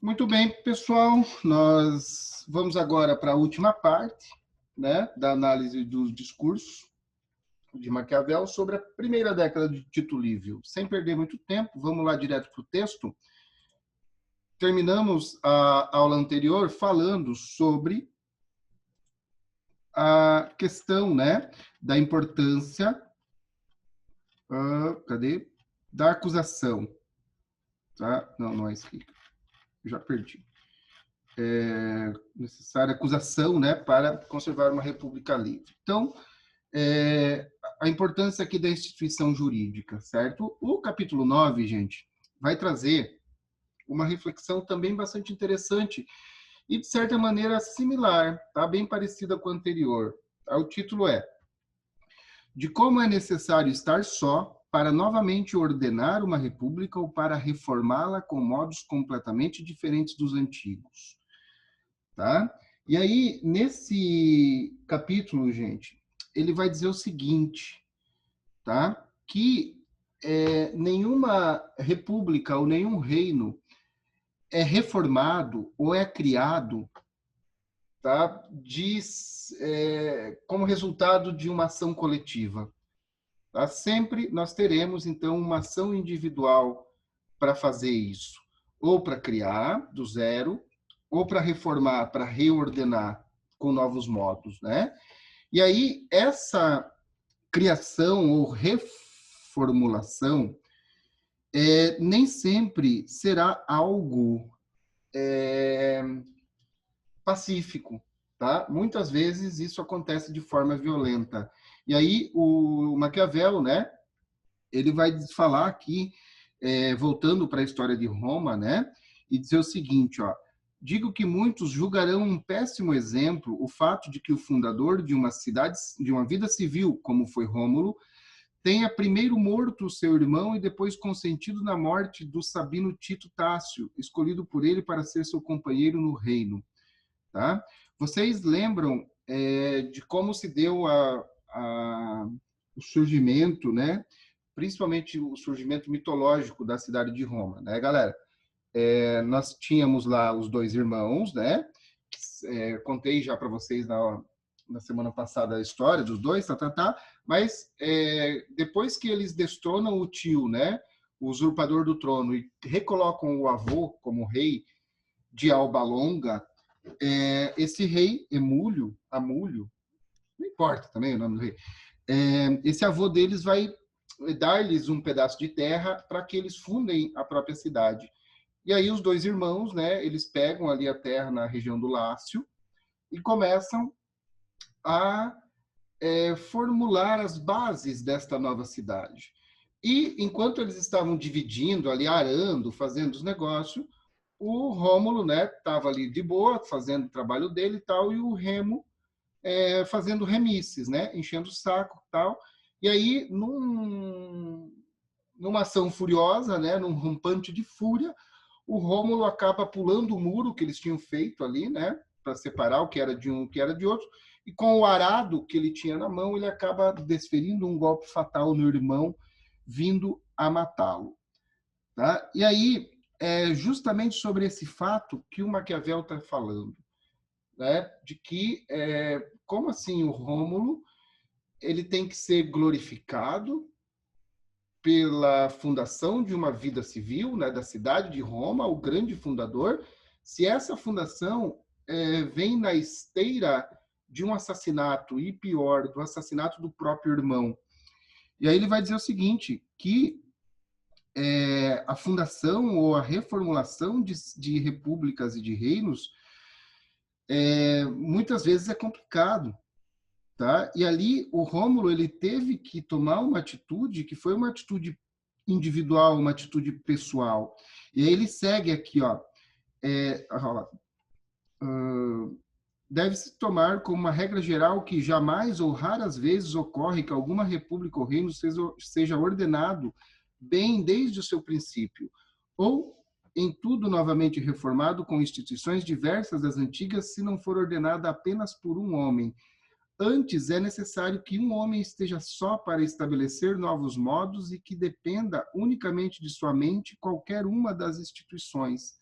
Muito bem, pessoal, nós vamos agora para a última parte, né, da análise dos discursos de Maquiavel sobre a primeira década de Tito Livio. Sem perder muito tempo, vamos lá direto para o texto. Terminamos a aula anterior falando sobre a questão, né, da importância da acusação. Tá? Não é isso aqui. Já perdi. Necessária acusação, né, para conservar uma república livre. Então, a importância aqui da instituição jurídica, certo? O capítulo 9, gente, vai trazer uma reflexão também bastante interessante e, de certa maneira, similar, tá? Bem parecida com a anterior. O título é De como é necessário estar só para novamente ordenar uma república ou para reformá-la com modos completamente diferentes dos antigos. Tá? E aí, nesse capítulo, gente, ele vai dizer o seguinte, tá? Que nenhuma república ou nenhum reino é reformado ou é criado, tá? Como resultado de uma ação coletiva. Tá? Sempre nós teremos, então, uma ação individual para fazer isso. Ou para criar do zero, ou para reformar, para reordenar com novos modos, né? E aí, essa criação ou reformulação nem sempre será algo pacífico, tá? Muitas vezes isso acontece de forma violenta. E aí, o Maquiavel, né? Ele vai falar aqui, voltando para a história de Roma, né? E dizer o seguinte, ó. Digo que muitos julgarão um péssimo exemplo o fato de que o fundador de uma cidade, de uma vida civil, como foi Rômulo, tenha primeiro morto o seu irmão e depois consentido na morte do sabino Tito Tácio, escolhido por ele para ser seu companheiro no reino. Tá? Vocês lembram de como se deu o surgimento, né? Principalmente o surgimento mitológico da cidade de Roma, né, galera? Nós tínhamos lá os dois irmãos, né? Contei já para vocês na semana passada a história dos dois, mas depois que eles destronam o tio, né? O usurpador do trono, e recolocam o avô como rei de Alba Longa, esse rei, Amúlio, não importa também o nome do rei, esse avô deles vai dar-lhes um pedaço de terra para que eles fundem a própria cidade. E aí os dois irmãos, né, eles pegam ali a terra na região do Lácio e começam a formular as bases desta nova cidade. E enquanto eles estavam dividindo ali, arando, fazendo os negócios, o Rômulo, né, estava ali de boa, fazendo o trabalho dele e tal, e o Remo fazendo remices, né, enchendo o saco e tal. E aí, numa ação furiosa, né, num rompante de fúria, o Rômulo acaba pulando o muro que eles tinham feito ali, né, para separar o que era de um e o que era de outro, e com o arado que ele tinha na mão, ele acaba desferindo um golpe fatal no irmão, vindo a matá-lo. Tá? E aí, é justamente sobre esse fato que o Maquiavel está falando, né, de que, como assim o Rômulo ele tem que ser glorificado pela fundação de uma vida civil, né, da cidade de Roma, o grande fundador, se essa fundação vem na esteira de um assassinato, e pior, do assassinato do próprio irmão. E aí ele vai dizer o seguinte, que a fundação ou a reformulação de repúblicas e de reinos muitas vezes é complicado. Tá? E ali o Rômulo ele teve que tomar uma atitude que foi uma atitude individual, uma atitude pessoal. E aí ele segue aqui, ó, deve-se tomar como uma regra geral que jamais ou raras vezes ocorre que alguma república ou reino seja ordenado bem desde o seu princípio, ou em tudo novamente reformado com instituições diversas das antigas, se não for ordenada apenas por um homem. Antes, é necessário que um homem esteja só para estabelecer novos modos e que dependa unicamente de sua mente qualquer uma das instituições.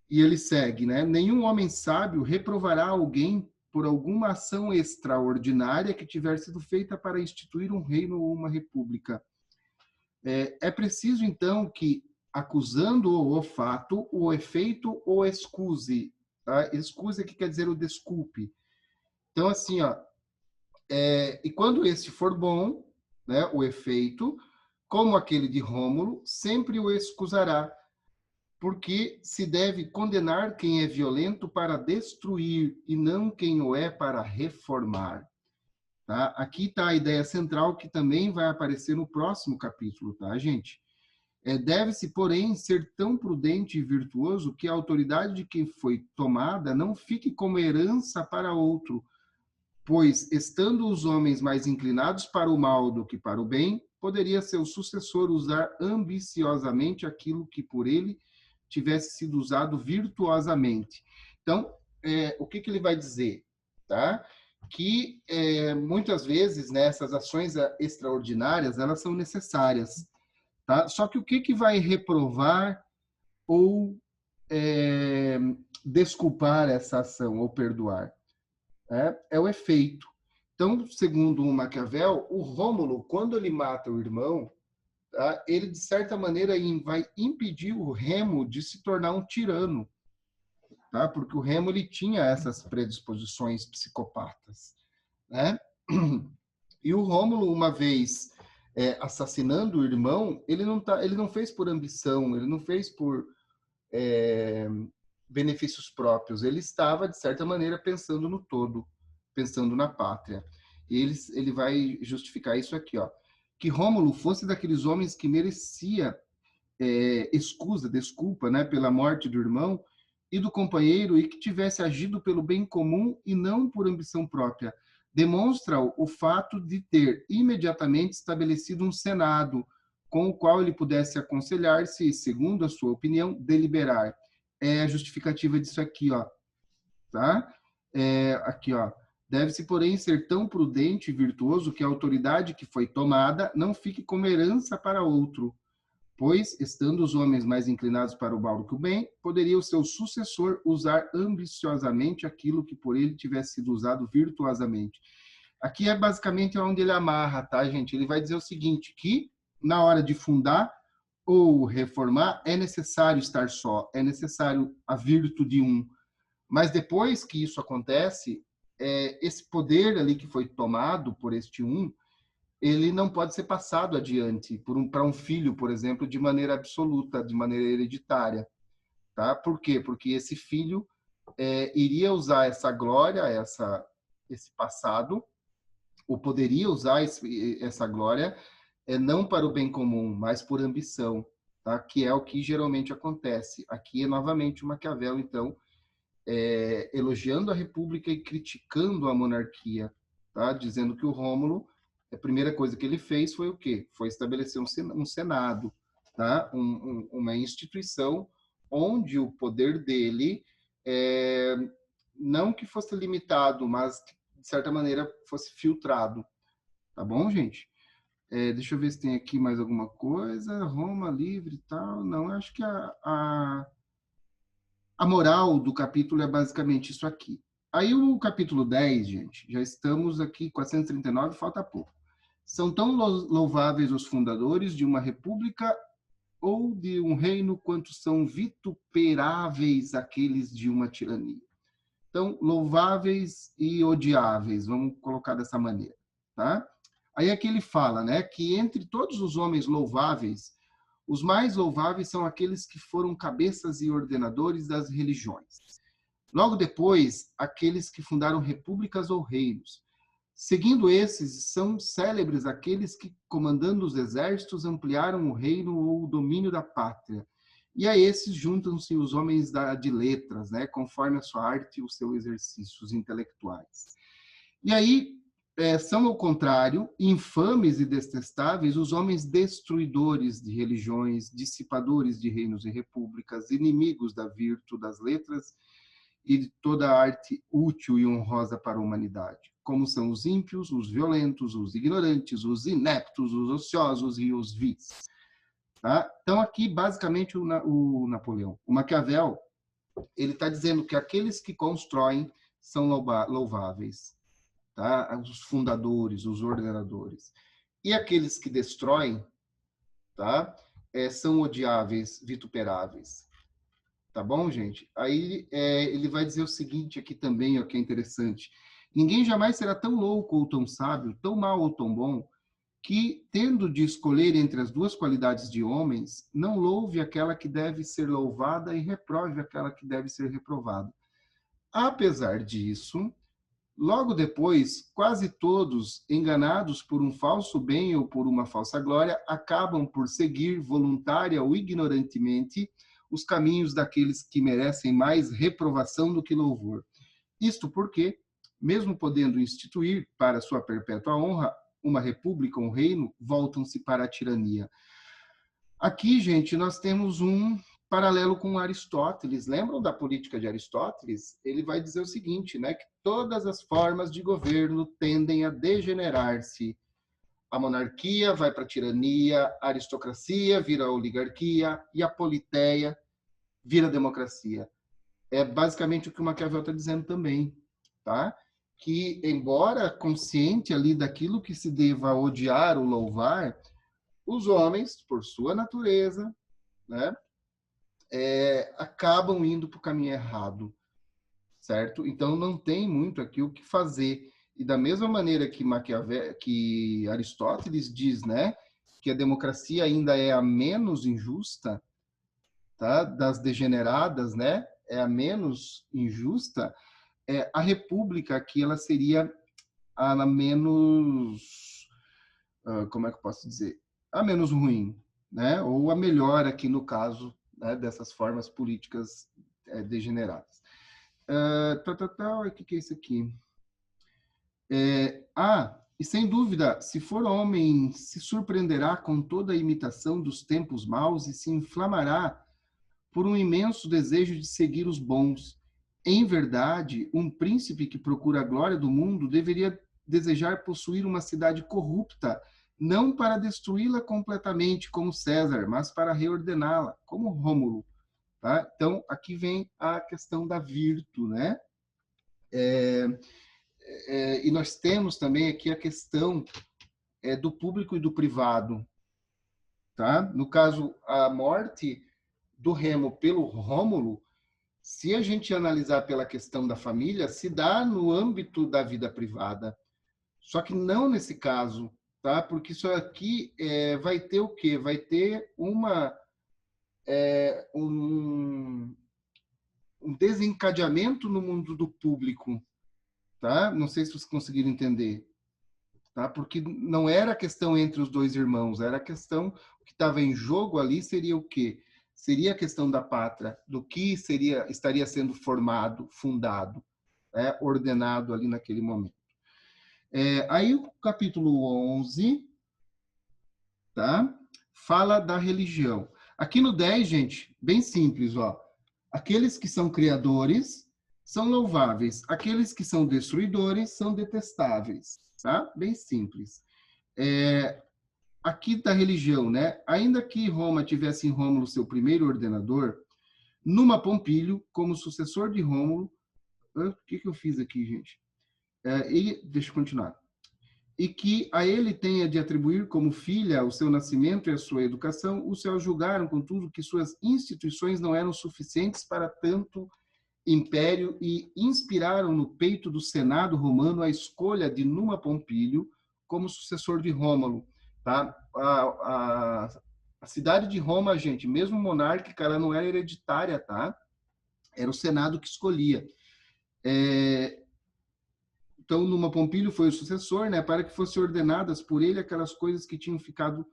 E ele segue, né? Nenhum homem sábio reprovará alguém por alguma ação extraordinária que tiver sido feita para instituir um reino ou uma república. É preciso, então, que, acusando o fato, o efeito o excuse. Tá? Excuse que quer dizer o desculpe. Então, assim, ó, e quando esse for bom, né, o efeito, como aquele de Rômulo, sempre o excusará, porque se deve condenar quem é violento para destruir e não quem o é para reformar. Tá? Aqui está a ideia central que também vai aparecer no próximo capítulo, tá, gente? Deve-se, porém, ser tão prudente e virtuoso que a autoridade de quem foi tomada não fique como herança para outro, pois, estando os homens mais inclinados para o mal do que para o bem, poderia seu sucessor usar ambiciosamente aquilo que por ele tivesse sido usado virtuosamente. Então, o que ele vai dizer? Tá? Que muitas vezes, né, essas ações extraordinárias, elas são necessárias. Tá? Só que o que vai reprovar ou desculpar essa ação ou perdoar? É o efeito. Então, segundo o Maquiavel, o Rômulo, quando ele mata o irmão, tá, ele, de certa maneira, vai impedir o Remo de se tornar um tirano, tá? Porque o Remo ele tinha essas predisposições psicopatas, né? E o Rômulo, uma vez assassinando o irmão, ele não fez por ambição, ele não fez por benefícios próprios, ele estava, de certa maneira, pensando no todo, pensando na pátria. E ele vai justificar isso aqui, ó, que Rômulo fosse daqueles homens que merecia desculpa, né, pela morte do irmão e do companheiro, e que tivesse agido pelo bem comum e não por ambição própria. Demonstra o fato de ter imediatamente estabelecido um senado com o qual ele pudesse aconselhar-se e, segundo a sua opinião, deliberar. É a justificativa disso aqui, ó, tá? Aqui, ó. Deve-se, porém, ser tão prudente e virtuoso que a autoridade que foi tomada não fique como herança para outro, pois, estando os homens mais inclinados para o mal do que o bem, poderia o seu sucessor usar ambiciosamente aquilo que por ele tivesse sido usado virtuosamente. Aqui é basicamente onde ele amarra, tá, gente? Ele vai dizer o seguinte, que na hora de fundar ou reformar, é necessário estar só, é necessário a virtude de um. Mas depois que isso acontece, esse poder ali que foi tomado por este um, ele não pode ser passado adiante para um filho, por exemplo, de maneira absoluta, de maneira hereditária. Tá? Por quê? Porque esse filho iria usar essa glória, esse passado, ou poderia usar essa glória, não para o bem comum, mas por ambição, tá? Que é o que geralmente acontece. Aqui é novamente o Maquiavel, então, elogiando a República e criticando a monarquia, tá? Dizendo que o Rômulo, a primeira coisa que ele fez foi o quê? Foi estabelecer um Senado, tá? Uma instituição onde o poder dele não que fosse limitado, mas de certa maneira fosse filtrado. Tá bom, gente? Deixa eu ver se tem aqui mais alguma coisa. Roma livre e tal. Não, eu acho que a moral do capítulo é basicamente isso aqui. Aí o capítulo 10, gente, já estamos aqui, 439, falta pouco. São tão louváveis os fundadores de uma república ou de um reino quanto são vituperáveis aqueles de uma tirania. Então, louváveis e odiáveis, vamos colocar dessa maneira, tá? Aí aqui ele fala, né, que entre todos os homens louváveis, os mais louváveis são aqueles que foram cabeças e ordenadores das religiões. Logo depois, aqueles que fundaram repúblicas ou reinos. Seguindo esses, são célebres aqueles que, comandando os exércitos, ampliaram o reino ou o domínio da pátria. E a esses juntam-se os homens de letras, né, conforme a sua arte e os seus exercícios intelectuais. E aí, são, ao contrário, infames e detestáveis os homens destruidores de religiões, dissipadores de reinos e repúblicas, inimigos da virtude, das letras e de toda a arte útil e honrosa para a humanidade, como são os ímpios, os violentos, os ignorantes, os ineptos, os ociosos e os vis. Tá? Então, aqui, basicamente, o Napoleão, o Maquiavel, ele está dizendo que aqueles que constroem são louváveis, tá? Os fundadores, os ordenadores. E aqueles que destroem, tá? São odiáveis, vituperáveis. Tá bom, gente? Aí ele vai dizer o seguinte aqui também, ó, que é interessante. Ninguém jamais será tão louco ou tão sábio, tão mau ou tão bom, que, tendo de escolher entre as duas qualidades de homens, não louve aquela que deve ser louvada e reprove aquela que deve ser reprovada. Apesar disso, logo depois, quase todos, enganados por um falso bem ou por uma falsa glória, acabam por seguir, voluntária ou ignorantemente, os caminhos daqueles que merecem mais reprovação do que louvor. Isto porque, mesmo podendo instituir para sua perpétua honra uma república, um reino, voltam-se para a tirania. Aqui, gente, nós temos um paralelo com Aristóteles. Lembram da política de Aristóteles? Ele vai dizer o seguinte, né, que todas as formas de governo tendem a degenerar-se. A monarquia vai para a tirania, a aristocracia vira a oligarquia e a politeia vira a democracia. É basicamente o que o Maquiavel está dizendo também, tá? Que, embora consciente ali daquilo que se deva odiar ou louvar, os homens, por sua natureza, né, acabam indo para o caminho errado, certo? Então, não tem muito aqui o que fazer. E da mesma maneira que Aristóteles diz, né, que a democracia ainda é a menos injusta, tá, das degeneradas, né, é a menos injusta, a república aqui ela seria a menos, como é que eu posso dizer, a menos ruim, né, ou a melhor aqui no caso, né, dessas formas políticas degeneradas. O que é isso aqui? E sem dúvida, se for homem, se surpreenderá com toda a imitação dos tempos maus e se inflamará por um imenso desejo de seguir os bons. Em verdade, um príncipe que procura a glória do mundo deveria desejar possuir uma cidade corrupta, não para destruí-la completamente, como César, mas para reordená-la, como Rômulo. Tá? Então, aqui vem a questão da virtude, né? E nós temos também aqui a questão do público e do privado. Tá? No caso, a morte do Remo pelo Rômulo, se a gente analisar pela questão da família, se dá no âmbito da vida privada. Só que não nesse caso, tá? Porque isso aqui vai ter o quê? Vai ter um desencadeamento no mundo do público, tá? Não sei se vocês conseguiram entender, tá? Porque não era a questão entre os dois irmãos, era a questão, o que estava em jogo ali seria o quê? Seria a questão da pátria, do que estaria sendo formado, fundado, ordenado ali naquele momento. Aí o capítulo 11, tá? Fala da religião. Aqui no 10, gente, bem simples, ó. Aqueles que são criadores são louváveis, aqueles que são destruidores são detestáveis, tá? Bem simples. Aqui da religião, né? Ainda que Roma tivesse em Rômulo seu primeiro ordenador, Numa Pompílio, como sucessor de Rômulo, o que eu fiz aqui, gente? Deixa eu continuar. E que a ele tenha de atribuir como filha o seu nascimento e a sua educação, os céus julgaram, contudo, que suas instituições não eram suficientes para tanto império e inspiraram no peito do Senado romano a escolha de Numa Pompílio como sucessor de Rômulo. Tá? A cidade de Roma, gente, mesmo monárquica, ela não era hereditária, tá? Era o Senado que escolhia. Então, Numa Pompílio foi o sucessor, né, para que fossem ordenadas por ele aquelas coisas que tinham ficado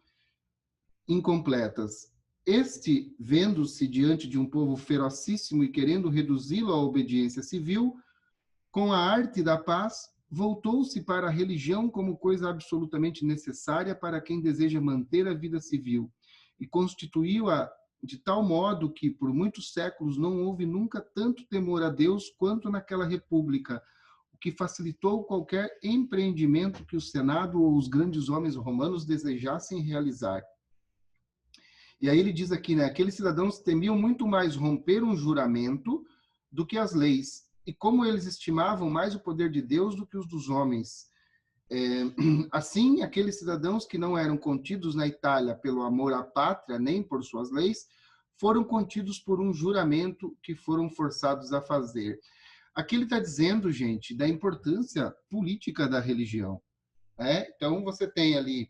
incompletas. Este, vendo-se diante de um povo ferocíssimo e querendo reduzi-lo à obediência civil, com a arte da paz, voltou-se para a religião como coisa absolutamente necessária para quem deseja manter a vida civil, e constituiu-a de tal modo que, por muitos séculos, não houve nunca tanto temor a Deus quanto naquela república, o que facilitou qualquer empreendimento que o Senado ou os grandes homens romanos desejassem realizar. E aí ele diz aqui, né, aqueles cidadãos temiam muito mais romper um juramento do que as leis, e como eles estimavam mais o poder de Deus do que os dos homens. Assim, aqueles cidadãos que não eram contidos na Itália pelo amor à pátria, nem por suas leis, foram contidos por um juramento que foram forçados a fazer. Aqui ele está dizendo, gente, da importância política da religião. Né? Então, você tem ali,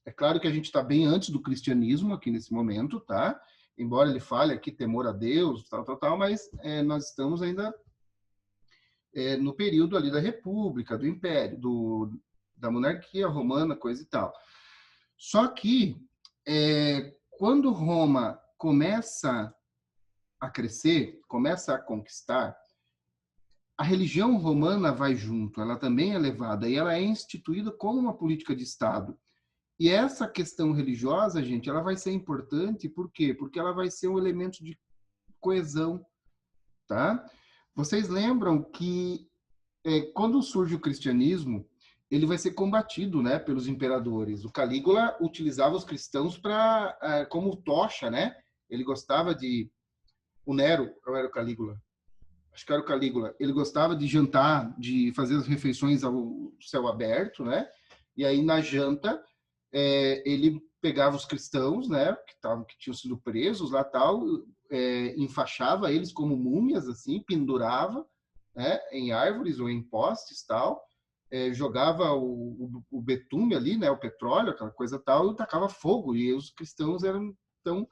é claro que a gente está bem antes do cristianismo aqui nesse momento, tá? Embora ele fale aqui temor a Deus, tal, mas nós estamos ainda no período ali da República, do Império, da monarquia romana, coisa e tal. Só que, quando Roma começa a crescer, começa a conquistar, a religião romana vai junto, ela também é levada, e ela é instituída como uma política de Estado. E essa questão religiosa, gente, ela vai ser importante, por quê? Porque ela vai ser um elemento de coesão, tá? Vocês lembram que quando surge o cristianismo, ele vai ser combatido, né, pelos imperadores. O Calígula utilizava os cristãos como tocha, né? Ele gostava de... O Nero, ou era o Calígula? Acho que era o Calígula. Ele gostava de jantar, de fazer as refeições ao céu aberto, né? E aí, na janta, ele pegava os cristãos, né, que tinham sido presos lá, tal, enfaixava eles como múmias, assim, pendurava, né, em árvores ou em postes, tal, jogava o betume ali, né, o petróleo, aquela coisa tal, e tacava fogo, e os cristãos eram, então,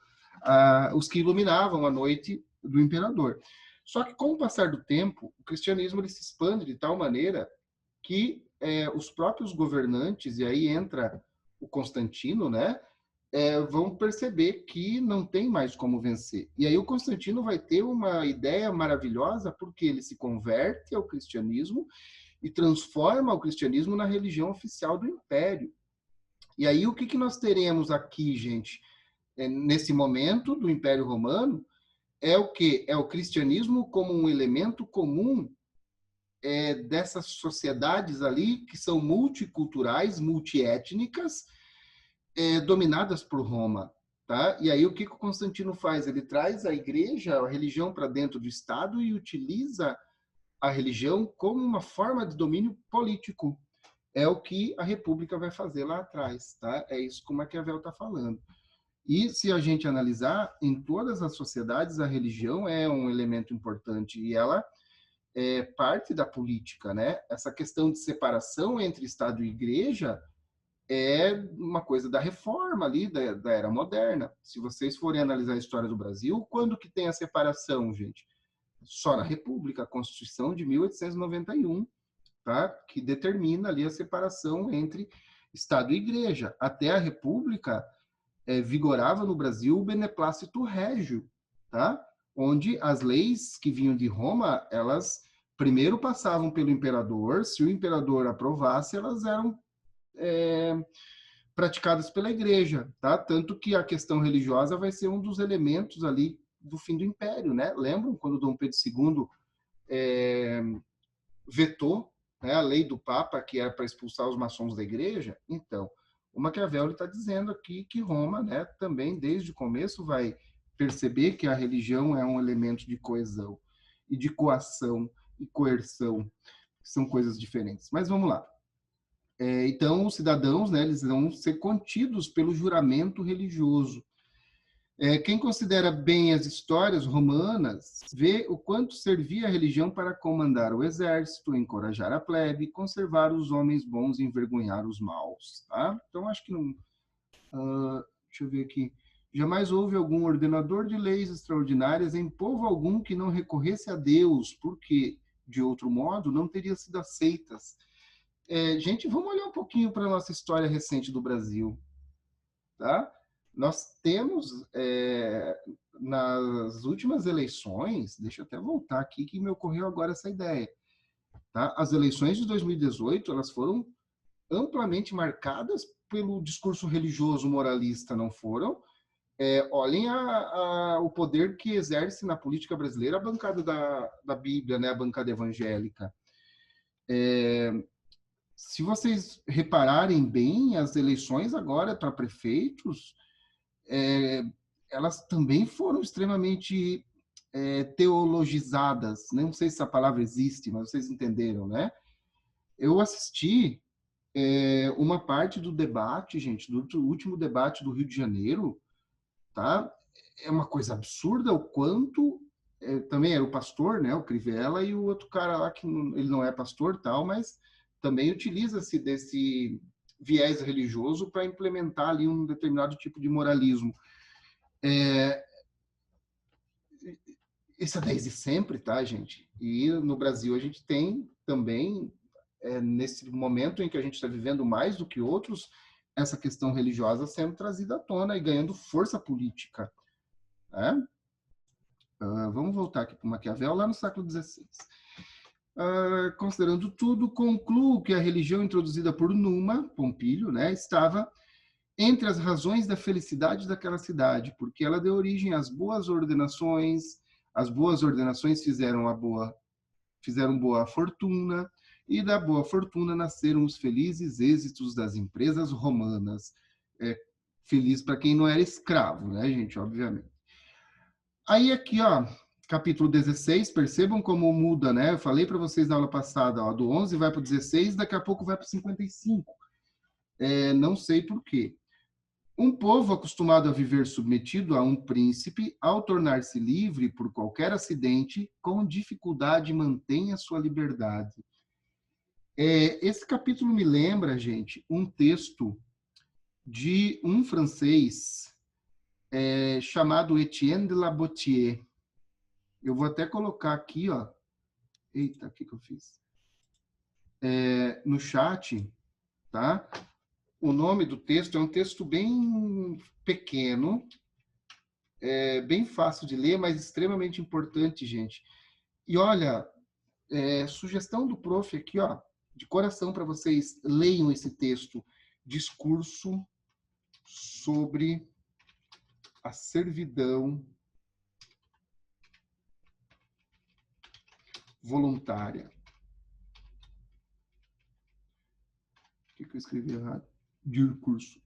os que iluminavam a noite do imperador. Só que, com o passar do tempo, o cristianismo ele se expande de tal maneira que os próprios governantes, e aí entra o Constantino, né, vão perceber que não tem mais como vencer. E aí o Constantino vai ter uma ideia maravilhosa, porque ele se converte ao cristianismo e transforma o cristianismo na religião oficial do Império. E aí o que nós teremos aqui, gente, nesse momento do Império Romano, é o que? É o cristianismo como um elemento comum dessas sociedades ali que são multiculturais, multiétnicas, dominadas por Roma. Tá? E aí o que o Constantino faz? Ele traz a igreja, a religião para dentro do Estado e utiliza a religião como uma forma de domínio político. É o que a República vai fazer lá atrás. Tá? É isso que o Maquiavel está falando. E se a gente analisar, em todas as sociedades, a religião é um elemento importante e ela é parte da política, né? Essa questão de separação entre Estado e Igreja é uma coisa da reforma ali, da Era Moderna. Se vocês forem analisar a história do Brasil, quando que tem a separação, gente? Só na República, a Constituição de 1891, tá? Que determina ali a separação entre Estado e Igreja. Até a República, vigorava no Brasil o beneplácito régio, tá? Onde as leis que vinham de Roma, elas primeiro passavam pelo imperador, se o imperador aprovasse, elas eram praticadas pela igreja, tá? Tanto que a questão religiosa vai ser um dos elementos ali do fim do império, né? Lembram quando Dom Pedro II vetou, né, a lei do Papa, que era para expulsar os maçons da igreja? Então, o Maquiavel está dizendo aqui que Roma, né, também desde o começo vai perceber que a religião é um elemento de coesão e de coação e coerção, que são coisas diferentes. Mas vamos lá. Então, os cidadãos, né, eles vão ser contidos pelo juramento religioso. Quem considera bem as histórias romanas vê o quanto servia a religião para comandar o exército, encorajar a plebe, conservar os homens bons e envergonhar os maus. Tá? Então, acho que não... deixa eu ver aqui. Jamais houve algum ordenador de leis extraordinárias em povo algum que não recorresse a Deus, porque, de outro modo, não teriam sido aceitas. Gente, vamos olhar um pouquinho para a nossa história recente do Brasil. Tá? Nós temos, nas últimas eleições, deixa eu até voltar aqui, que me ocorreu agora essa ideia. Tá? As eleições de 2018, elas foram amplamente marcadas pelo discurso religioso moralista, não foram? Olhem o poder que exerce na política brasileira a bancada da Bíblia, né? A bancada evangélica. Se vocês repararem bem, as eleições agora para prefeitos, elas também foram extremamente teologizadas. Não sei se essa palavra existe, mas vocês entenderam, né? Eu assisti uma parte do debate, gente, do último debate do Rio de Janeiro, tá? É uma coisa absurda o quanto também era o pastor, né, o Crivella, e o outro cara lá que ele não é pastor, tal, mas também utiliza-se desse viés religioso para implementar ali um determinado tipo de moralismo. Isso é desde sempre, tá, gente? E no Brasil a gente tem também, nesse momento em que a gente está vivendo mais do que outros, essa questão religiosa sendo trazida à tona e ganhando força política. Né? Vamos voltar aqui para o Maquiavel, lá no século XVI. Considerando tudo, concluo que a religião introduzida por Numa, Pompílio, né, estava entre as razões da felicidade daquela cidade, porque ela deu origem às boas ordenações, as boas ordenações fizeram boa fortuna, e da boa fortuna nasceram os felizes êxitos das empresas romanas. Feliz para quem não era escravo, né, gente, obviamente. Aí aqui, ó, capítulo 16, percebam como muda, né? Eu falei para vocês na aula passada, ó, do 11 vai para o 16, daqui a pouco vai para o 55. Não sei por quê. Um povo acostumado a viver submetido a um príncipe, ao tornar-se livre por qualquer acidente, com dificuldade mantém a sua liberdade. Esse capítulo me lembra, gente, um texto de um francês chamado Etienne de Labotier. Eu vou até colocar aqui, ó. Eita, o que eu fiz? No chat, tá? O nome do texto é um texto bem pequeno, bem fácil de ler, mas extremamente importante, gente. E olha, sugestão do prof aqui, ó, de coração para vocês leiam esse texto, Discurso sobre a servidão voluntária. O que eu escrevi errado?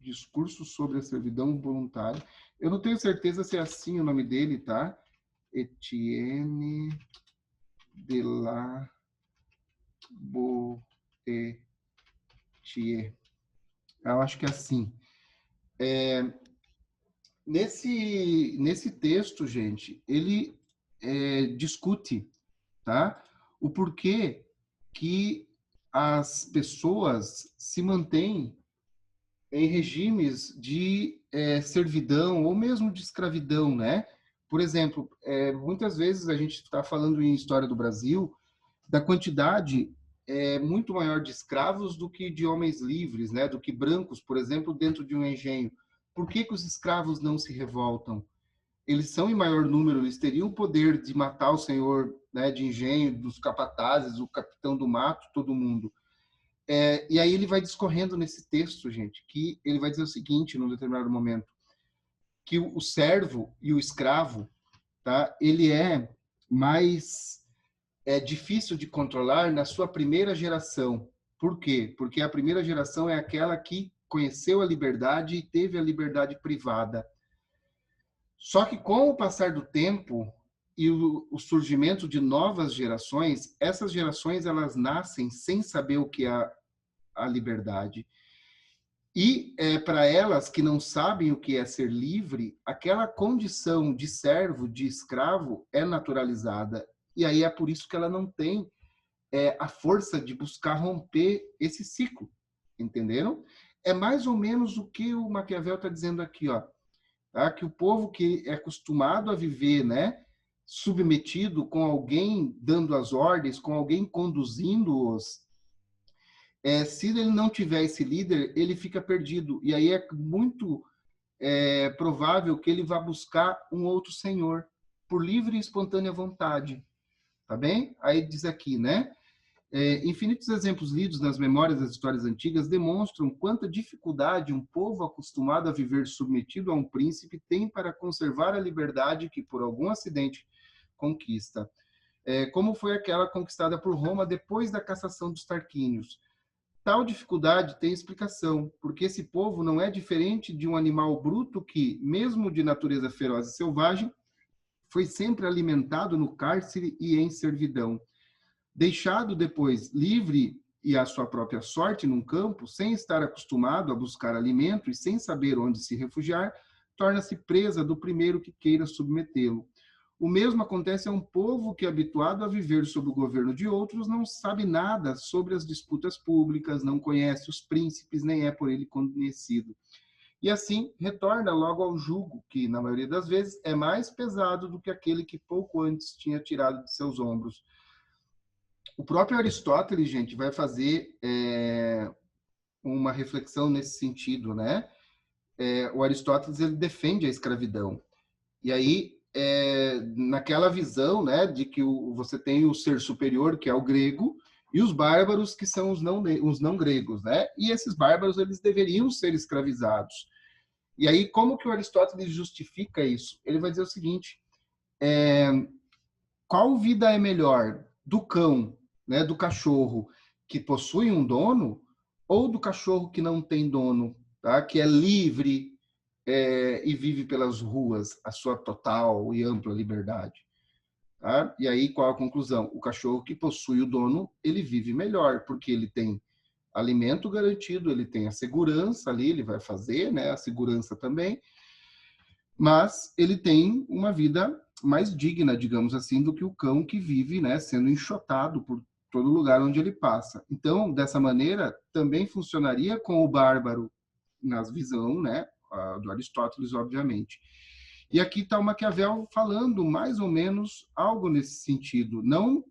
Discurso sobre a servidão voluntária. Eu não tenho certeza se é assim o nome dele, tá? Etienne de la Boetier. Eu acho que é assim. Nesse texto, gente, ele discute, tá? O porquê que as pessoas se mantêm em regimes de servidão ou mesmo de escravidão, né? Por exemplo, muitas vezes a gente está falando em história do Brasil da quantidade muito maior de escravos do que de homens livres, né? Do que brancos, por exemplo, dentro de um engenho. Por que os escravos não se revoltam? Eles são em maior número, eles teriam o poder de matar o senhor, né, de engenho, dos capatazes, o capitão do mato, todo mundo. E aí ele vai discorrendo nesse texto, gente, que ele vai dizer o seguinte, num determinado momento, que o servo e o escravo, tá, ele é mais difícil de controlar na sua primeira geração. Por quê? Porque a primeira geração é aquela que conheceu a liberdade e teve a liberdade privada. Só que com o passar do tempo e o surgimento de novas gerações, essas gerações elas nascem sem saber o que é a liberdade. E para elas que não sabem o que é ser livre, aquela condição de servo, de escravo, é naturalizada. E aí é por isso que ela não tem a força de buscar romper esse ciclo. Entenderam? É mais ou menos o que o Maquiavel está dizendo aqui, ó. Tá? Que o povo que é acostumado a viver, né, submetido, com alguém dando as ordens, com alguém conduzindo-os, se ele não tiver esse líder, ele fica perdido. E aí é muito provável que ele vá buscar um outro senhor, por livre e espontânea vontade. Tá bem? Aí diz aqui, né? Infinitos exemplos lidos nas memórias das histórias antigas demonstram quanta dificuldade um povo acostumado a viver submetido a um príncipe tem para conservar a liberdade que, por algum acidente, conquista. Como foi aquela conquistada por Roma depois da cassação dos Tarquínios. tal dificuldade tem explicação, porque esse povo não é diferente de um animal bruto que, mesmo de natureza feroz e selvagem, foi sempre alimentado no cárcere e em servidão. Deixado depois livre e à sua própria sorte num campo, sem estar acostumado a buscar alimento e sem saber onde se refugiar, torna-se presa do primeiro que queira submetê-lo. O mesmo acontece a um povo que, habituado a viver sob o governo de outros, não sabe nada sobre as disputas públicas, não conhece os príncipes, nem é por ele conhecido. E assim retorna logo ao jugo, que, na maioria das vezes, é mais pesado do que aquele que pouco antes tinha tirado de seus ombros. O próprio Aristóteles, gente, vai fazer uma reflexão nesse sentido, né? O Aristóteles, ele defende a escravidão. E aí, naquela visão, né, de que você tem o ser superior, que é o grego, e os bárbaros, que são os não gregos, né? E esses bárbaros, eles deveriam ser escravizados. E aí, como que o Aristóteles justifica isso? Ele vai dizer o seguinte: qual vida é melhor, do cão, né, do cachorro que possui um dono, ou do cachorro que não tem dono, tá? Que é livre e vive pelas ruas a sua total e ampla liberdade? Tá? E aí, qual a conclusão? O cachorro que possui o dono, ele vive melhor, porque ele tem alimento garantido, ele tem a segurança ali, ele vai fazer, né, a segurança também, mas ele tem uma vida mais digna, digamos assim, do que o cão que vive, né, sendo enxotado por todo lugar onde ele passa. Então, dessa maneira, também funcionaria com o bárbaro, na visão, né, do Aristóteles, obviamente. E aqui está o Maquiavel falando mais ou menos algo nesse sentido, não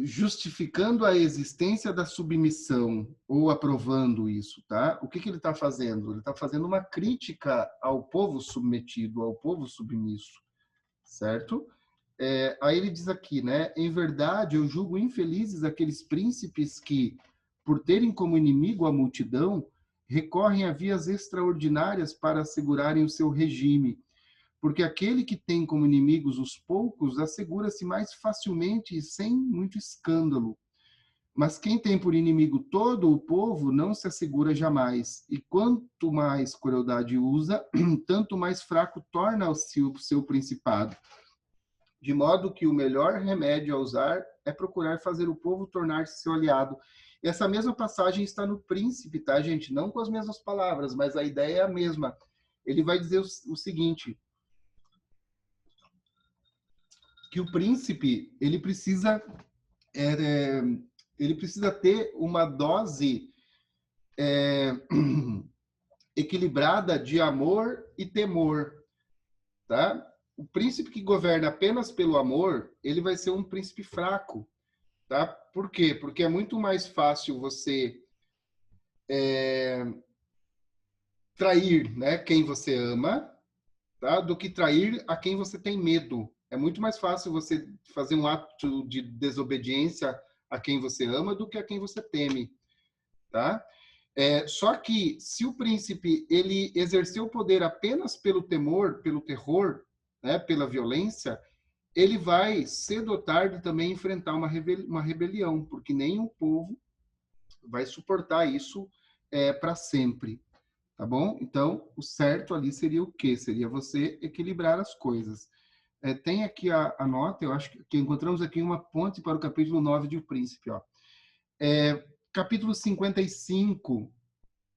justificando a existência da submissão ou aprovando isso, tá? O que ele está fazendo? Ele está fazendo uma crítica ao povo submetido, ao povo submisso, certo? Aí ele diz aqui, né? Em verdade, eu julgo infelizes aqueles príncipes que, por terem como inimigo a multidão, recorrem a vias extraordinárias para assegurarem o seu regime, porque aquele que tem como inimigos os poucos assegura-se mais facilmente e sem muito escândalo. Mas quem tem por inimigo todo o povo não se assegura jamais, e quanto mais crueldade usa, tanto mais fraco torna o seu principado. De modo que o melhor remédio a usar é procurar fazer o povo tornar-se seu aliado. Essa mesma passagem está no Príncipe, tá, gente? Não com as mesmas palavras, mas a ideia é a mesma. Ele vai dizer o seguinte: que o príncipe ele precisa ter uma dose equilibrada de amor e temor, tá? O príncipe que governa apenas pelo amor, ele vai ser um príncipe fraco, tá? Por quê? Porque é muito mais fácil você trair, né, quem você ama, tá? Do que trair a quem você tem medo. É muito mais fácil você fazer um ato de desobediência a quem você ama do que a quem você teme, tá? Só que se o príncipe ele exerceu o poder apenas pelo temor, pelo terror, né, pela violência, ele vai cedo ou tarde também enfrentar uma rebelião, porque nem o povo vai suportar isso para sempre. Tá bom? Então, o certo ali seria o quê? Seria você equilibrar as coisas. Tem aqui a nota, eu acho que encontramos aqui uma ponte para o capítulo 9 de O Príncipe. Ó. Capítulo 55,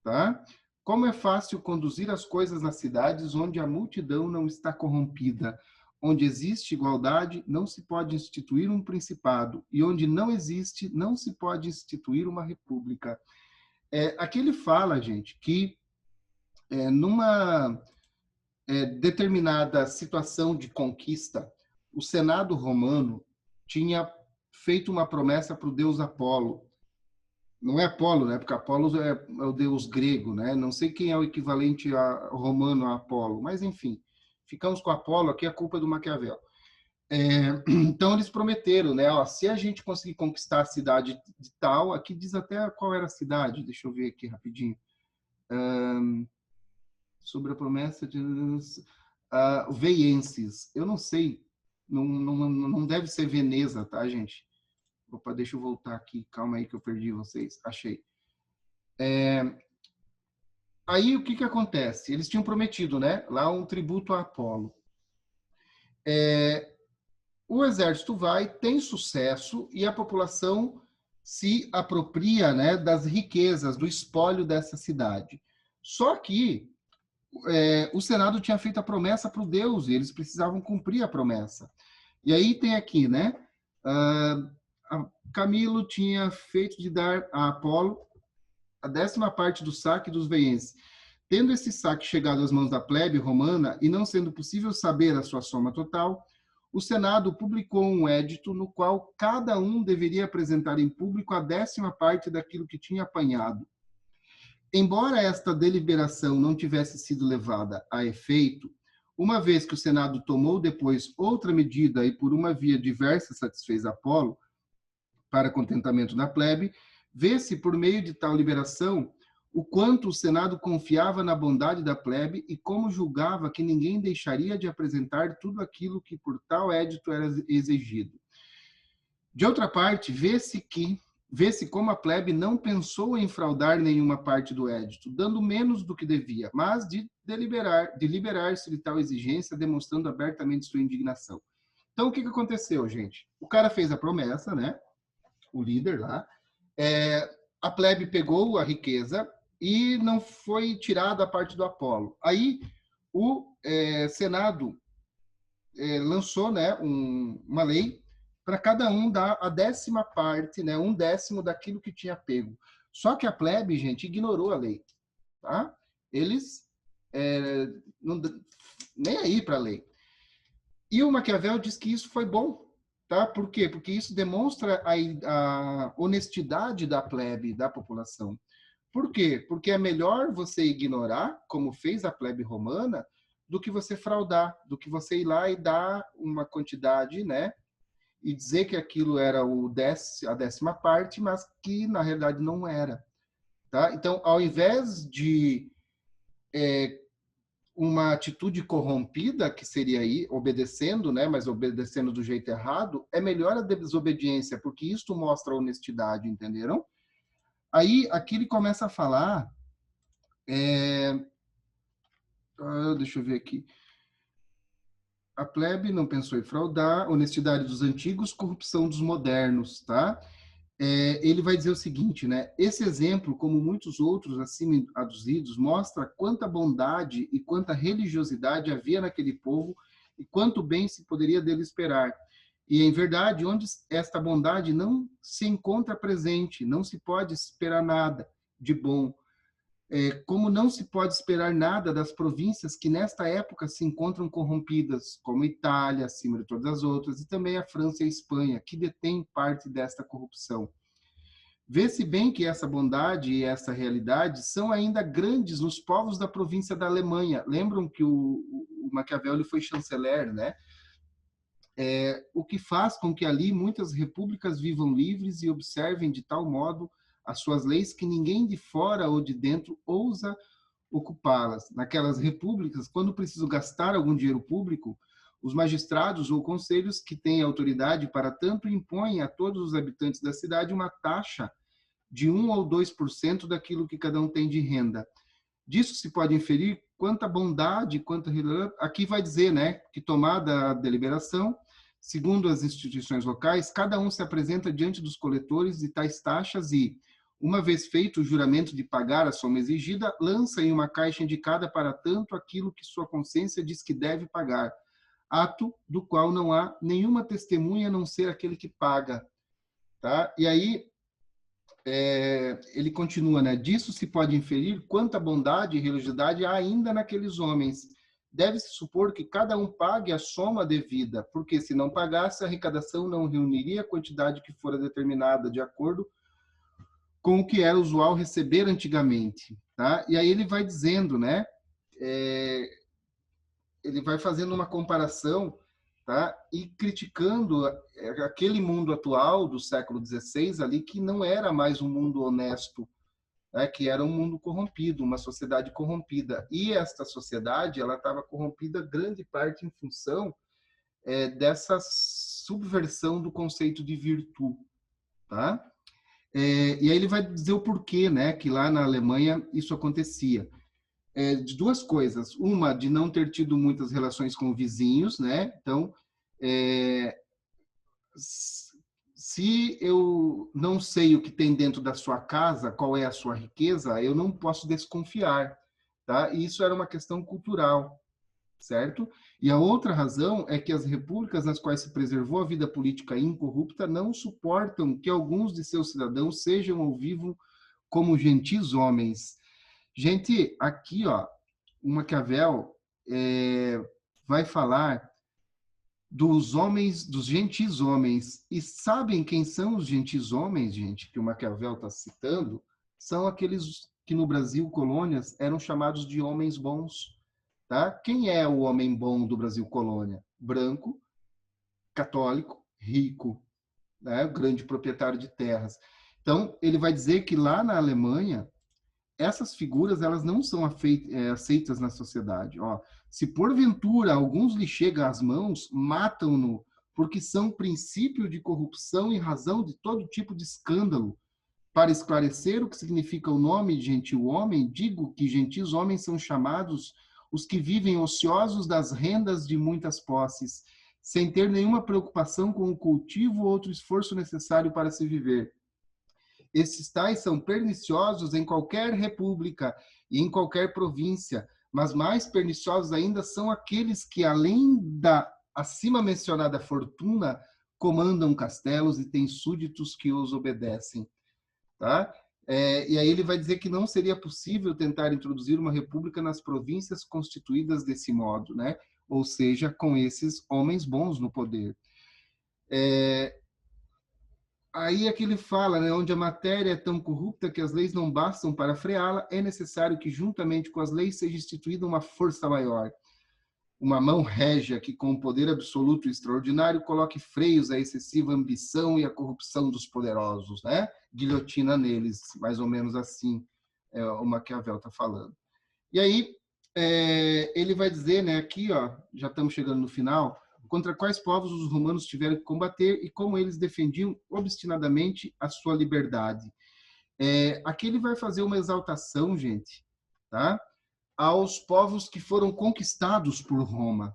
tá? Como é fácil conduzir as coisas nas cidades onde a multidão não está corrompida, onde existe igualdade, não se pode instituir um principado, e onde não existe, não se pode instituir uma república. Aqui ele fala, gente, que numa determinada situação de conquista, o Senado romano tinha feito uma promessa para o deus Apolo. Não é Apolo, né? Porque Apolo é o deus grego, né? Não sei quem é o equivalente romano a Apolo, mas enfim, ficamos com Apolo, aqui a culpa é do Maquiavel. Então eles prometeram, né? Ó, se a gente conseguir conquistar a cidade de tal, aqui diz até qual era a cidade, deixa eu ver aqui rapidinho. Sobre a promessa de Veienses. Eu não sei, não deve ser Veneza, tá, gente? Opa, deixa eu voltar aqui, calma aí que eu perdi vocês. Achei. Aí o que acontece? Eles tinham prometido, né, lá um tributo a Apolo. O exército vai, tem sucesso e a população se apropria, né, das riquezas, do espólio dessa cidade. Só que o Senado tinha feito a promessa para o Deus e eles precisavam cumprir a promessa. E aí tem aqui, né? Camilo tinha feito de dar a Apolo a 10ª parte do saque dos veienses. Tendo esse saque chegado às mãos da plebe romana e não sendo possível saber a sua soma total, o Senado publicou um édito no qual cada um deveria apresentar em público a 10ª parte daquilo que tinha apanhado. Embora esta deliberação não tivesse sido levada a efeito, uma vez que o Senado tomou depois outra medida e por uma via diversa satisfez Apolo, para contentamento da plebe, vê-se por meio de tal liberação o quanto o Senado confiava na bondade da plebe e como julgava que ninguém deixaria de apresentar tudo aquilo que por tal édito era exigido. De outra parte, vê-se como a plebe não pensou em fraudar nenhuma parte do édito, dando menos do que devia, mas de liberar-se de tal exigência, demonstrando abertamente sua indignação. Então, o que aconteceu, gente? O cara fez a promessa, né? O líder lá, a plebe pegou a riqueza e não foi tirada a parte do Apolo. Aí o Senado lançou, né, uma lei para cada um dar a 10ª parte, né, 1/10 daquilo que tinha pego. Só que a plebe, gente, ignorou a lei. Tá? Eles não, nem aí para a lei. E o Maquiavel diz que isso foi bom. Tá? Por quê? Porque isso demonstra a honestidade da plebe, da população. Por quê? Porque é melhor você ignorar, como fez a plebe romana, do que você fraudar, do que você ir lá e dar uma quantidade, né? E dizer que aquilo era a 10ª parte, mas que na realidade não era. Tá? Então, ao invés de uma atitude corrompida, que seria aí, obedecendo, né, mas obedecendo do jeito errado, é melhor a desobediência, porque isto mostra a honestidade, entenderam? Aí, aqui ele começa a falar, deixa eu ver aqui, a plebe não pensou em fraudar, honestidade dos antigos, corrupção dos modernos, tá? Ele vai dizer o seguinte, né? Esse exemplo, como muitos outros acima aduzidos, mostra quanta bondade e quanta religiosidade havia naquele povo e quanto bem se poderia dele esperar. E, em verdade, onde esta bondade não se encontra presente, não se pode esperar nada de bom. Como não se pode esperar nada das províncias que nesta época se encontram corrompidas, como Itália, acima de todas as outras, e também a França e a Espanha, que detêm parte desta corrupção. Vê-se bem que essa bondade e essa realidade são ainda grandes nos povos da província da Alemanha. Lembram que o Maquiavel ele foi chanceler, né? O que faz com que ali muitas repúblicas vivam livres e observem de tal modo as suas leis que ninguém de fora ou de dentro ousa ocupá-las. Naquelas repúblicas, quando preciso gastar algum dinheiro público, os magistrados ou conselhos que têm autoridade para tanto impõem a todos os habitantes da cidade uma taxa de 1 ou 2% daquilo que cada um tem de renda. Disso se pode inferir quanta bondade, quanta... Aqui vai dizer, né, que tomada a deliberação, segundo as instituições locais, cada um se apresenta diante dos coletores de tais taxas e, uma vez feito o juramento de pagar a soma exigida, lança em uma caixa indicada para tanto aquilo que sua consciência diz que deve pagar, ato do qual não há nenhuma testemunha a não ser aquele que paga. Tá? E aí, ele continua, né? Disso se pode inferir quanta bondade e religiosidade há ainda naqueles homens. Deve-se supor que cada um pague a soma devida, porque se não pagasse, a arrecadação não reuniria a quantidade que fora determinada de acordo com o que era usual receber antigamente, tá? E aí ele vai dizendo, né? Ele vai fazendo uma comparação, tá? E criticando aquele mundo atual do século XVI ali que não era mais um mundo honesto, né? Que era um mundo corrompido, uma sociedade corrompida. E esta sociedade ela estava corrompida grande parte em função dessa subversão do conceito de virtude. tá? E aí ele vai dizer o porquê, né, que lá na Alemanha isso acontecia. De duas coisas. Uma, de não ter tido muitas relações com vizinhos, né? Então, é, se eu não sei o que tem dentro da sua casa, qual é a sua riqueza, eu não posso desconfiar, tá? E isso era uma questão cultural, certo? E a outra razão é que as repúblicas nas quais se preservou a vida política incorrupta não suportam que alguns de seus cidadãos sejam ou vivam como gentis homens. Gente, aqui, ó, o Maquiavel vai falar dos homens, dos gentis homens. E sabem quem são os gentis homens, gente, que o Maquiavel está citando? São aqueles que no Brasil, colônias, eram chamados de homens bons. Tá? Quem é o homem bom do Brasil colônia? Branco, católico, rico, né? Grande proprietário de terras. Então, ele vai dizer que lá na Alemanha, essas figuras elas não são aceitas na sociedade. Ó, se porventura alguns lhe chegam às mãos, matam-no, porque são princípio de corrupção e razão de todo tipo de escândalo. Para esclarecer o que significa o nome de gentil homem, digo que gentis homens são chamados os que vivem ociosos das rendas de muitas posses, sem ter nenhuma preocupação com o cultivo ou outro esforço necessário para se viver. Esses tais são perniciosos em qualquer república e em qualquer província, mas mais perniciosos ainda são aqueles que, além da acima mencionada fortuna, comandam castelos e têm súditos que os obedecem. Tá? E aí ele vai dizer que não seria possível tentar introduzir uma república nas províncias constituídas desse modo, né? Ou seja, com esses homens bons no poder. Aí é que ele fala, né, onde a matéria é tão corrupta que as leis não bastam para freá-la, é necessário que, juntamente com as leis, seja instituída uma força maior, uma mão régia que, com o poder absoluto e extraordinário, coloque freios à excessiva ambição e à corrupção dos poderosos, né? Guilhotina neles, mais ou menos assim, o Maquiavel está falando. E aí, ele vai dizer, né, aqui, ó, já estamos chegando no final, contra quais povos os romanos tiveram que combater e como eles defendiam obstinadamente a sua liberdade. Aqui ele vai fazer uma exaltação, gente, tá? Aos povos que foram conquistados por Roma,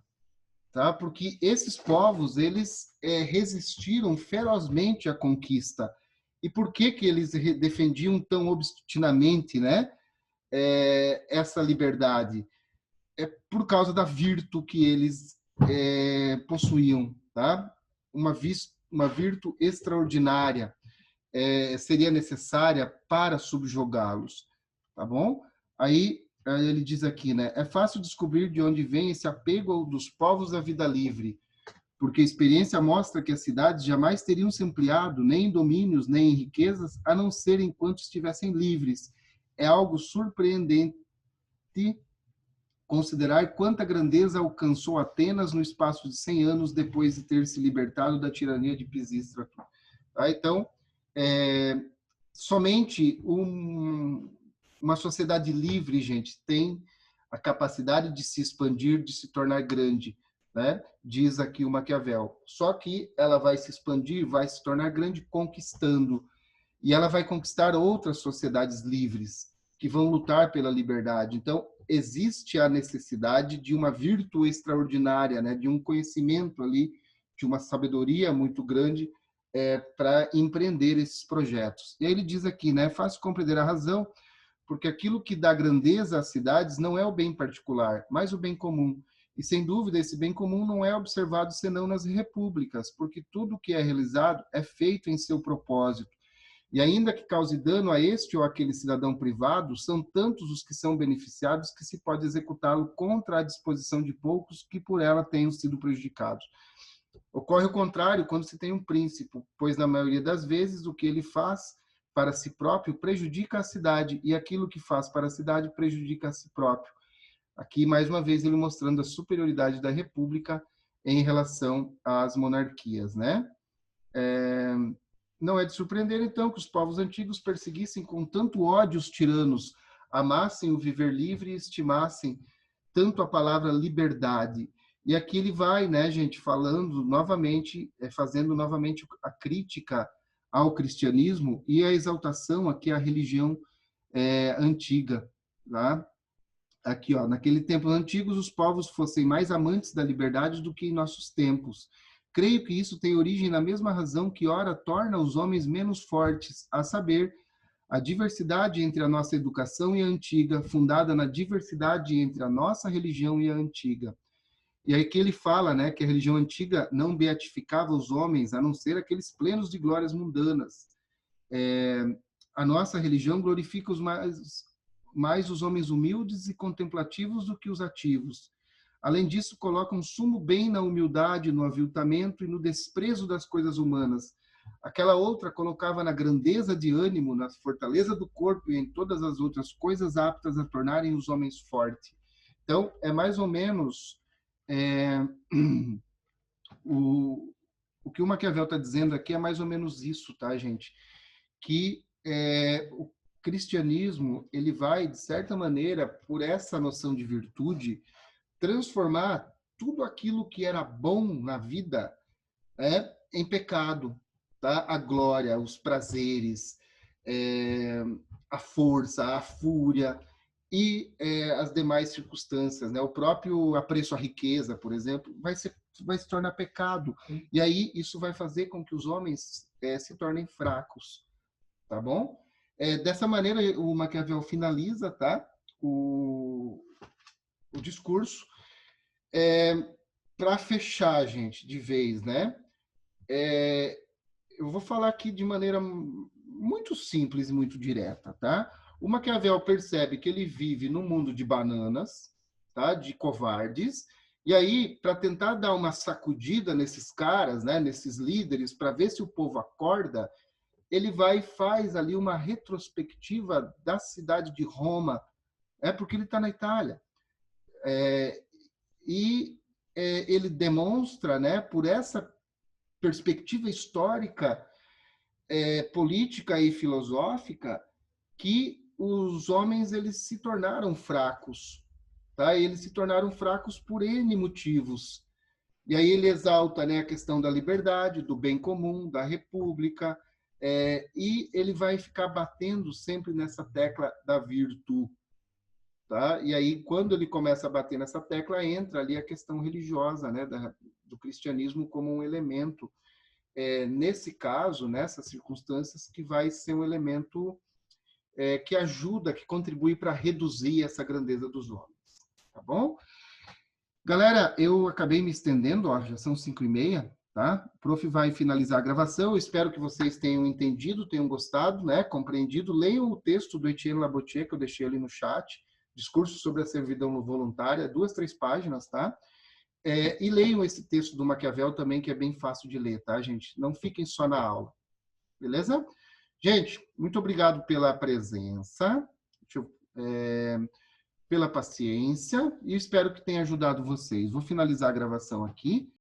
tá? Porque esses povos, eles resistiram ferozmente à conquista. E por que que eles defendiam tão obstinamente, né, essa liberdade? É por causa da virtude que eles possuíam, tá? Uma virtude extraordinária seria necessária para subjugá-los, tá bom? Aí ele diz aqui, né? É fácil descobrir de onde vem esse apego dos povos à vida livre, porque a experiência mostra que as cidades jamais teriam se ampliado, nem em domínios, nem em riquezas, a não ser enquanto estivessem livres. É algo surpreendente considerar quanta grandeza alcançou Atenas no espaço de 100 anos depois de ter se libertado da tirania de Pisístrato. Tá? Então, somente uma sociedade livre, gente, tem a capacidade de se expandir, de se tornar grande, né? Diz aqui o Maquiavel. Só que ela vai se expandir, vai se tornar grande conquistando. E ela vai conquistar outras sociedades livres que vão lutar pela liberdade. Então, existe a necessidade de uma virtude extraordinária, né? De um conhecimento ali, de uma sabedoria muito grande para empreender esses projetos. E aí ele diz aqui, né? É fácil compreender a razão, porque aquilo que dá grandeza às cidades não é o bem particular, mas o bem comum. E, sem dúvida, esse bem comum não é observado senão nas repúblicas, porque tudo que é realizado é feito em seu propósito. E ainda que cause dano a este ou aquele cidadão privado, são tantos os que são beneficiados que se pode executá-lo contra a disposição de poucos que por ela tenham sido prejudicados. Ocorre o contrário quando se tem um príncipe, pois na maioria das vezes o que ele faz para si próprio prejudica a cidade e aquilo que faz para a cidade prejudica a si próprio. Aqui, mais uma vez, ele mostrando a superioridade da república em relação às monarquias, né? Não é de surpreender, então, que os povos antigos perseguissem com tanto ódio os tiranos, amassem o viver livre e estimassem tanto a palavra liberdade. E aqui ele vai, né, gente, falando novamente, fazendo novamente a crítica ao cristianismo e a exaltação aqui à religião antiga, tá? Aqui, ó, naquele tempo antigos, os povos fossem mais amantes da liberdade do que em nossos tempos. Creio que isso tem origem na mesma razão que ora torna os homens menos fortes, a saber, a diversidade entre a nossa educação e a antiga, fundada na diversidade entre a nossa religião e a antiga. E aí que ele fala, né, que a religião antiga não beatificava os homens, a não ser aqueles plenos de glórias mundanas. A nossa religião glorifica mais os homens humildes e contemplativos do que os ativos. Além disso, coloca um sumo bem na humildade, no aviltamento e no desprezo das coisas humanas. Aquela outra colocava na grandeza de ânimo, na fortaleza do corpo e em todas as outras coisas aptas a tornarem os homens fortes. Então, é mais ou menos o que o Maquiavel está dizendo aqui é mais ou menos isso, tá, gente? Que o cristianismo, ele vai, de certa maneira, por essa noção de virtude, transformar tudo aquilo que era bom na vida em pecado, tá? A glória, os prazeres, a força, a fúria e as demais circunstâncias, né? O próprio apreço à riqueza, por exemplo, vai se tornar pecado. E aí isso vai fazer com que os homens se tornem fracos, tá bom? Dessa maneira, o Maquiavel finaliza, tá? O discurso. Para fechar, gente, de vez, né? Eu vou falar aqui de maneira muito simples e muito direta, tá? O Maquiavel percebe que ele vive num mundo de bananas, tá? De covardes, e aí, para tentar dar uma sacudida nesses caras, né? Nesses líderes, para ver se o povo acorda, ele vai e faz ali uma retrospectiva da cidade de Roma, porque ele está na Itália. Ele demonstra, né, por essa perspectiva histórica, política e filosófica, que os homens eles se tornaram fracos, tá? Eles se tornaram fracos por N motivos. E aí ele exalta, né, a questão da liberdade, do bem comum, da república, e ele vai ficar batendo sempre nessa tecla da virtude. Tá? E aí, quando ele começa a bater nessa tecla, entra ali a questão religiosa, né, do cristianismo como um elemento, nesse caso, nessas circunstâncias, que vai ser um elemento que ajuda, que contribui para reduzir essa grandeza dos homens. Tá bom? Galera, eu acabei me estendendo, ó, já são 5h30, tá? O prof vai finalizar a gravação, eu espero que vocês tenham entendido, tenham gostado, né, compreendido. Leiam o texto do Etienne Labotier, que eu deixei ali no chat, Discurso sobre a Servidão Voluntária, 2, 3 páginas, tá? E leiam esse texto do Maquiavel também, que é bem fácil de ler, tá, gente? Não fiquem só na aula, beleza? Gente, muito obrigado pela presença, pela paciência, e espero que tenha ajudado vocês. Vou finalizar a gravação aqui.